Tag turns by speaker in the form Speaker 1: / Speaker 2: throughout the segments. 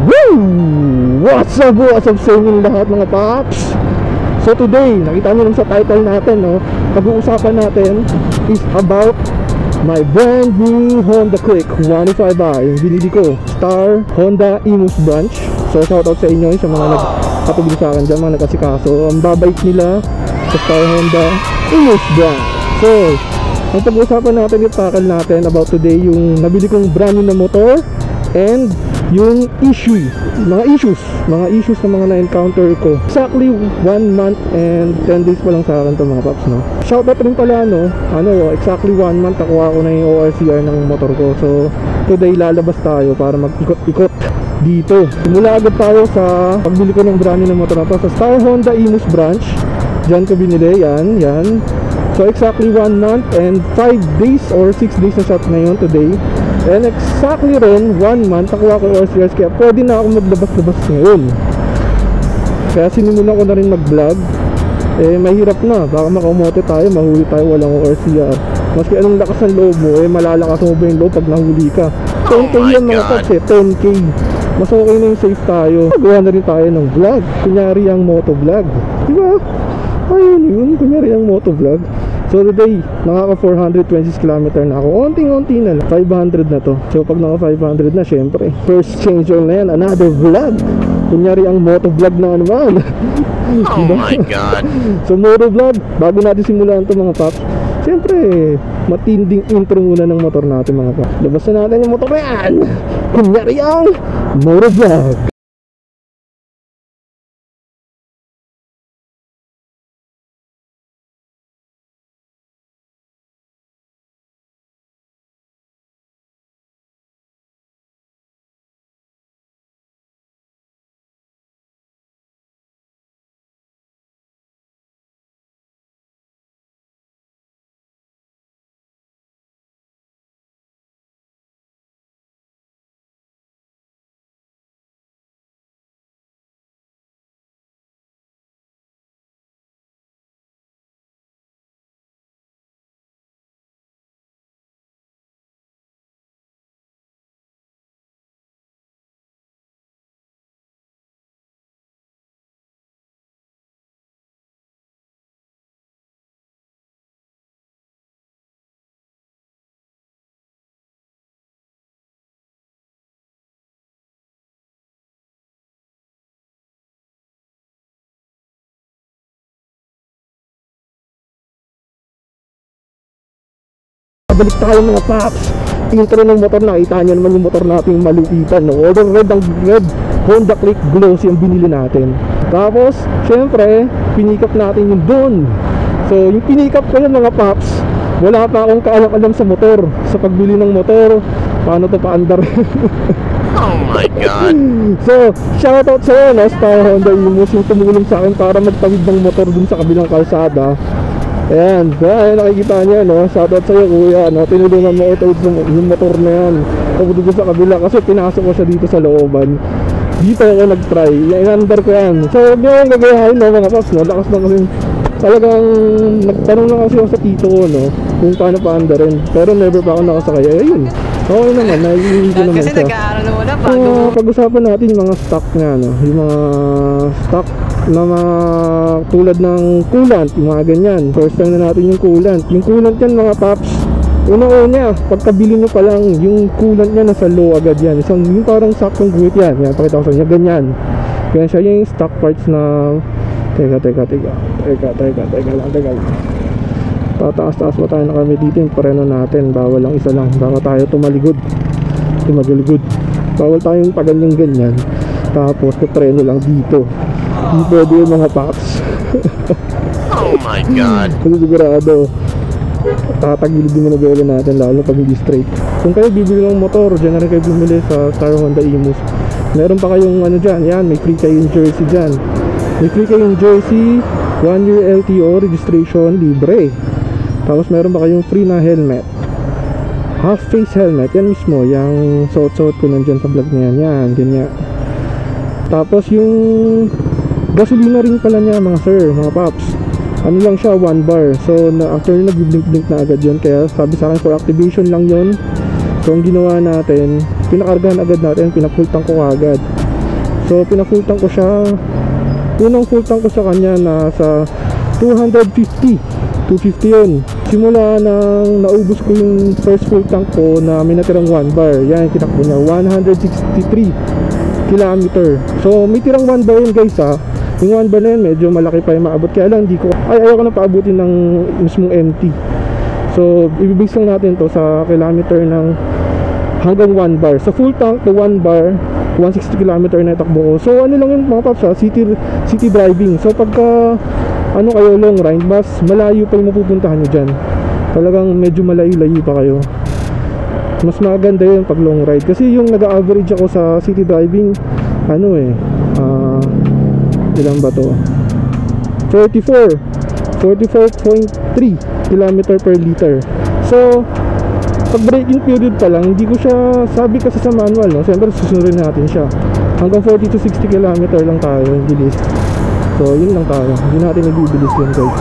Speaker 1: Woo! What's up sa inyong lahat mga paps? So today, nakita nyo naman sa title natin, no? Pag-uusapan natin is about my brand new Honda Click 125i. Yung binili ko, Star Honda Imus branch. So shoutout sa inyo, sa mga nagpatubili sa akin dyan, mga nagkasikaso. Ang babait nila sa Star Honda Imus branch. So, ang pag-uusapan natin, i-tackle natin about today yung nabili kong brand new na motor and yung mga issues na mga na-encounter ko. Exactly 1 month and 10 days pa lang sa akin to mga paps, no? Shoutout rin pala, no? Exactly 1 month nakuha ko na yung ORCR ng motor ko. So today lalabas tayo para mag-ikot-ikot dito. Simula agad tayo sa pagbili ko ng brand new na motor na to sa Star Honda Imus branch. Diyan ko binili, yan. So exactly 1 month and 5 days or 6 days na shot ngayon today. And exactly rin 1 month nakuha ko ORCRs, kaya pwede na ako maglabas-labas ngayon. Kaya sinimulan ko na rin mag-vlog. Mahirap na, baka makamote tayo, mahuli tayo walang ORCR. Maski anong lakas ng loob mo, malalakas mo ba yung loob pag nahuli ka. 10k yan mga paps, 10k. Mas okay na yung safe tayo. Gawa na rin tayo ng vlog, kunyari ang motovlog, diba? Ayun yun, kunyari ang motovlog. So today, nakaka 426 km na ako. Onting-onti na lang, 500 na to. So pag naka 500 na, syempre first change oil na yan, another vlog. Kunyari ang motovlog na naman.
Speaker 2: Oh my god.
Speaker 1: So motovlog, bago natin simulan to mga paps, syempre matinding intro muna ng motor natin mga paps. Labas na natin yung motor na yan. Kunyari ang motovlog. Balik tayo mga paps. Intro ng motor, nakita nyo naman yung motor natin malupitan, no? Order red Honda Click Glossy ang binili natin. Tapos syempre pinikap natin yung doon. So yung pinikap ko yun mga paps, wala pa akong kaalam-alam sa motor, sa pagbili ng motor, paano to paandar.
Speaker 2: Oh my god.
Speaker 1: So shoutout sa'yo, no? Star Honda Imus, yung tumulong sa akin para magtawid ng motor dun sa kabilang kalsada. Ayan, nakikita niya, no? Shoutout sa'yo kuya, no? Tinulungan mo ito yung motor na yan. Papunta doon sa kabila kasi pinasok ko siya dito sa looban. Dito ako nag-try, in-under ko yan. So huwag nyo yung gagayahin, no mga paps, no? Lakas na kasi talagang nagtanong lang kasi ako sa tito ko, no? Kung paano pa-under rin. Pero never pa ako nakasakay. Ayun, okay naman, naiingi ko naman siya.
Speaker 3: Kasi nag-aaral na wala bago mo.
Speaker 1: Pag-usapan natin yung mga stock nga, no? Yung mga stock na mga tulad ng coolant, yung mga ganyan. First time na natin yung coolant. Yung coolant yan mga paps, una-una, pagkabili nyo pa lang, yung coolant nya nasa low agad yan. Yung parang saktong guhit yan. Yan, pakita ko sa inyo, ganyan. Ganyan siya yung stock parts na teka lang. Tataas-taas pa tayo na kami dito. Yung pareno natin, bawal lang isa lang. Baka tayo tumaligod. Bawal tayong paganyang ganyan. Tapos pareno lang dito. Hindi pwede yung mga paps.
Speaker 2: Oh my god.
Speaker 1: Kasi sigurado tatagilid yung manubelo natin, lalo pag hindi straight. Kung kayo bibili ng motor, dyan na rin kayo bumili sa Star Honda Imus. Meron pa kayong dyan, yan, may free kayong jersey dyan. May free kayong jersey, 1 year LTO, registration, libre. Tapos meron pa kayong free na helmet, half face helmet, yan mismo, yung suot-suot ko nandyan sa vlog na yan, ganyan. Tapos yung gasolina rin pala niya mga sir, mga paps, ano lang siya, 1 bar. So after nag-blink na agad yun, kaya sabi sa akin for activation lang yun. So ang ginawa natin, pinakargahan agad natin, pinapultang ko agad. So pina-full tank ko siya. Unang full tank ko sa kanya nasa 250 yun. Simula nang naubos ko yung first full tank ko na may natirang 1 bar, yan tinakbo niya 163 kilometer. So may tirang 1 bar yun guys ha. Yung 1 bar na yun medyo malaki pa yung maabot, kaya lang ayoko na paabutin ng mismong empty. So ibibase lang natin to sa kilometer ng hanggang 1 bar. Sa full tank to 1 bar 160 kilometer na itakbo ko. So ano lang yung mga paps ha, city driving. So pagka ano kayo long ride, mas malayo pa yung mapupuntahan nyo dyan. Talagang medyo malayo-layo pa kayo. Mas maganda yun pag long ride. Kasi yung nag-average ako sa city driving, ano ilan ba to? 44.3 km per liter. So pag braking period pa lang, hindi ko siya, sabi kasi sa manual, no? Siyempre susunodin natin siya. Hanggang 40 to 60 km lang tayo, yung bilis. So yun lang tayo, hindi natin nag-ibilis yun guys.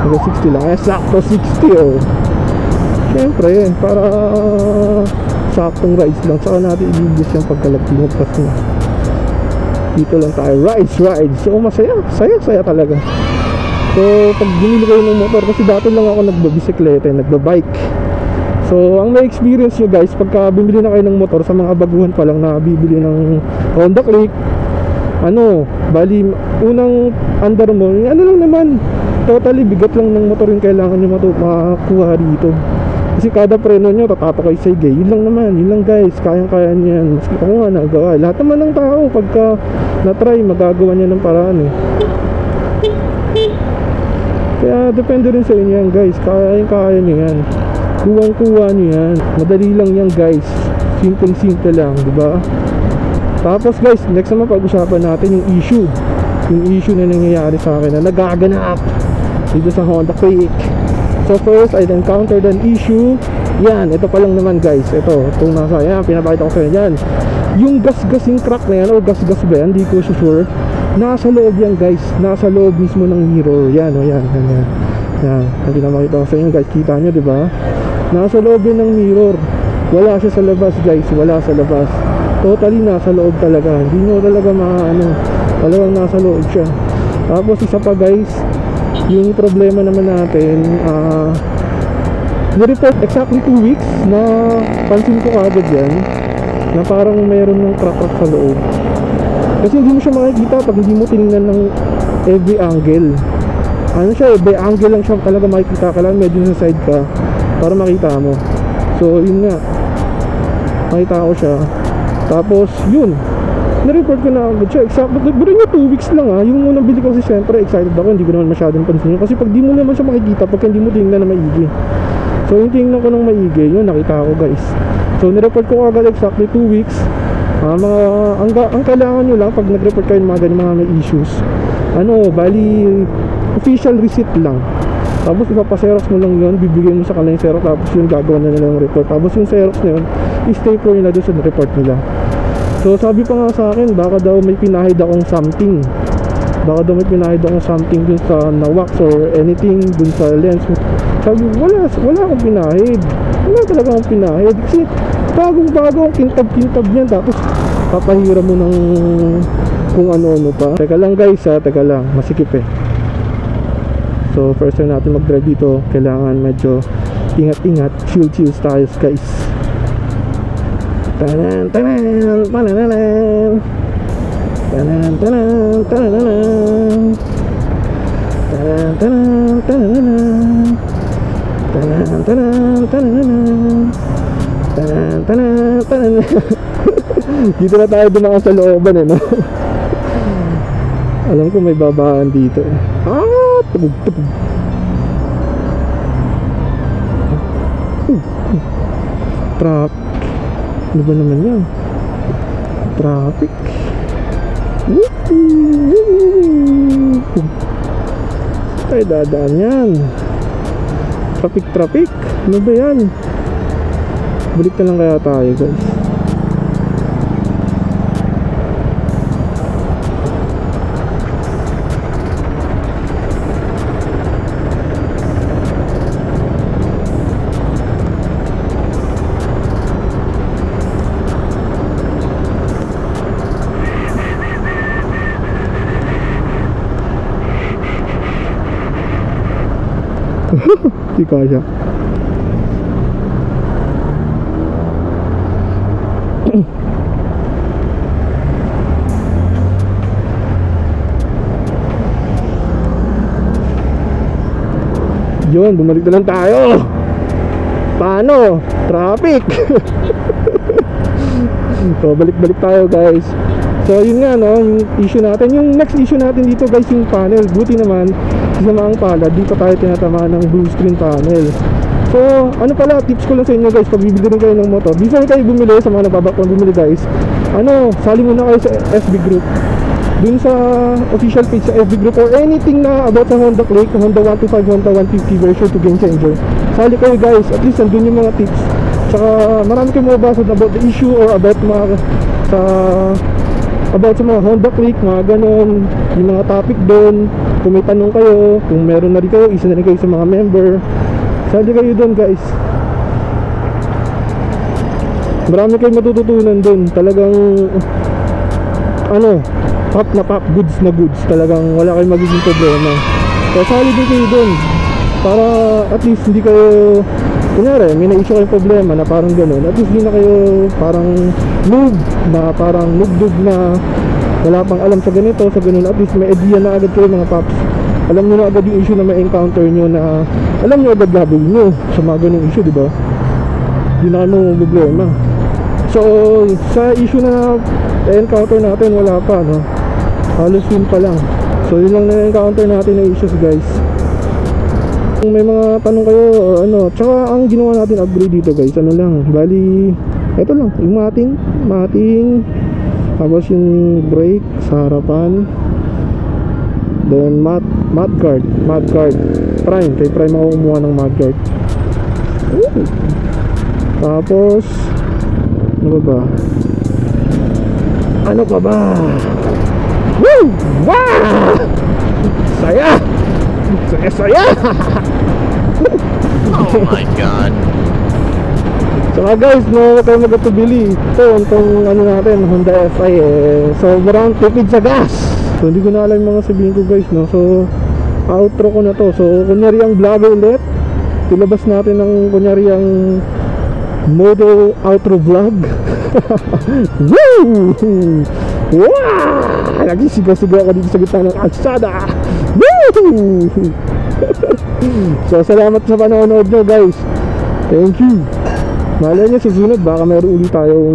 Speaker 1: Hanggang 60 lang, sakto 60 oh. Siyempre, para saktong rides lang, saka natin ibilis yung pagkalagpingot kasi dito lang tayo, rides. So saya talaga. So pag binili kayo ng motor, kasi dati lang ako nagbabisikleta, nagbabike. So ang may experience nyo guys, pagka bumili na kayo ng motor, sa mga baguhan pa lang na bibili ng Honda Click, bali unang andar mo, ano lang naman, totally bigat lang ng motor yung kailangan nyo makakuha rito. Kasi kada preno nyo tatapak kayo sa higay, yun lang guys, kayang-kaya nyo yan. Maski ako nga nagawa, lahat naman ng tao pagka na-try, magagawa niya ng paraan Kaya depende rin sa inyo yan guys, kaya nyo yan, kuwang-kuha nyo yan, madali lang yan guys, simple lang, diba? Tapos guys, next naman pag-usapan natin yung issue na nangyayari sa akin na nagaganap dito sa Honda Click. So first, I encountered an issue. Yan, ito pa lang naman guys. Itong nasa, yan, pinapakita ko sa inyo yan. Yung gas-gasing crack na yan, o gas-gas ba yan, hindi ko sure. Nasa loob yan guys, nasa loob mismo ng mirror. Yan, yan. Yan, pinapakita ko sa inyo guys, kita nyo diba? Nasa loob yan ng mirror. Wala siya sa labas guys, wala sa labas. Totally nasa loob talaga. Hindi nyo talaga talagang nasa loob siya. Tapos isa pa guys, yung problema naman natin, nireport exactly 2 weeks na pansin ko agad yan, na parang mayroon ng crack sa loob. Kasi hindi mo siya makikita pag hindi mo tinignan ng every angle. Ano siya, by angle lang siya talaga makikita, kailangan medyo sa side ka para makita mo. So yun nga, makita ko siya. Tapos yun, na-report ko na agad siya. Exact, pero yung 2 weeks lang yung unang bili ko kasi syempre excited ako, hindi ko naman masyadong pansin yun. Kasi pag di mo naman siya makikita, pag hindi mo tingnan na maigi. So yung tingnan ko ng maigi, yun nakita ko guys. So nireport ko agad exactly 2 weeks. Ang kailangan nyo lang pag nag-report kayo ng mga ganyan mga may issues, bali official receipt lang. Tapos ipapaserox mo lang yun, bibigyan mo sa kanila yung xerox, tapos yun gagawa na nila yung report. Tapos yung xerox na yun, i-stay for nila doon sa report nila. So sabi pa nga sa akin, baka daw may pinahid akong something. Baka daw may pinahid akong something dun sa na-wax or anything dun sa lens. Sabi, wala akong pinahid. Wala talaga akong pinahid. Kasi bagong-bago ang kintab-kintab niyan. Tapos papahira mo ng kung ano-ano pa. Teka lang guys teka lang, masikip So first time natin mag-drive dito, kailangan medyo ingat-ingat, chill tayo guys. Tanan tanan tanan tanan tanan tanan tanan tanan tanan tanan tanan tanan tanan. Dito na tayo dumaan sa looban no? Alam ko may babaan dito tubog. Traffic. Ano ba naman yan? Traffic. Ay, dadaan yan. Traffic. Ano ba yan? Balik na lang kaya tayo guys. Di kaya. Yun, bumalik na lang tayo. Paano? Traffic. So balik-balik tayo guys. So yun nga no, yung issue natin. Yung next issue natin dito guys, yung panel. Buti naman, sa mga palad, dito tayo tinatamaan ng blue screen panel. So ano pala, tips ko lang sa inyo guys, pag bibili rin kayo ng motor, before kayo bumili, sa mga nababakang bumili guys, sali muna kayo sa FB group, dun sa official page sa FB group, or anything na about sa Honda Click, Honda 125, Honda 150 version to Game Changer. Sali kayo guys, at least nandun yung mga tips. Tsaka marami kayong mababasa about the issue or about sa mga Honda Click, mga ganon, yung mga topic doon. Kung may tanong kayo, kung meron na rin kayo, isa na rin kayo sa mga member. Sali kayo doon guys. Marami kayong matututunan doon. Talagang pop na pop, goods na goods. Talagang wala kayong magiging problema. Kaya sali din kayo doon, para at least hindi kayo, kunyari may na-issue kayong problema na parang gano'n, at least hindi na kayo parang noob, na parang noob na wala pang alam sa ganito, sa gano'n. At least may idea na agad kayo mga paps. Alam nyo na agad yung issue na may encounter nyo, na alam nyo agad gagawin nyo sa mga ganong issue, diba? Hindi na kayo problema. So sa issue na encounter natin, wala pa, no? Halos yun pa lang. So yun lang na-encounter natin na issues guys. Kung may mga tanong kayo o tsaka ang ginawa natin upgrade dito guys, bali eto lang, yung mating, tapos yung brake sa harapan, then mudguard prime, kay prime ako kumuha ng mudguard. Tapos ano pa ba? Woo! Wow! Saya!
Speaker 2: Oh my God.
Speaker 1: Saka guys, huwag kayo magatubili. Ito, itong natin, Honda FI sobrang tipid sa gas. So hindi ko na alam yung mga sabihin ko guys, no? So outro ko na to. So kunyari ang vlog ulit, ilabas natin ng kunyari ang moto outro vlog. Woo! Wow! Nagsisigaw-sigaw ako dito sa gitna ng kalsada. Woo! So salamat sa panonood nyo guys. Thank you. Malay nyo susunod, baka meron ulit tayong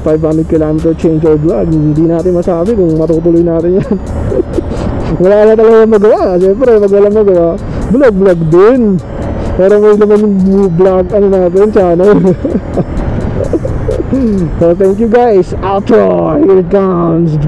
Speaker 1: 500 km change oil vlog. Hindi natin masabi kung matutuloy natin yan. Wala na talaga magawa. Siyempre pag wala magawa, vlog din. Pero may naman yung vlog natin, channel. So thank you guys. Outro, here it comes.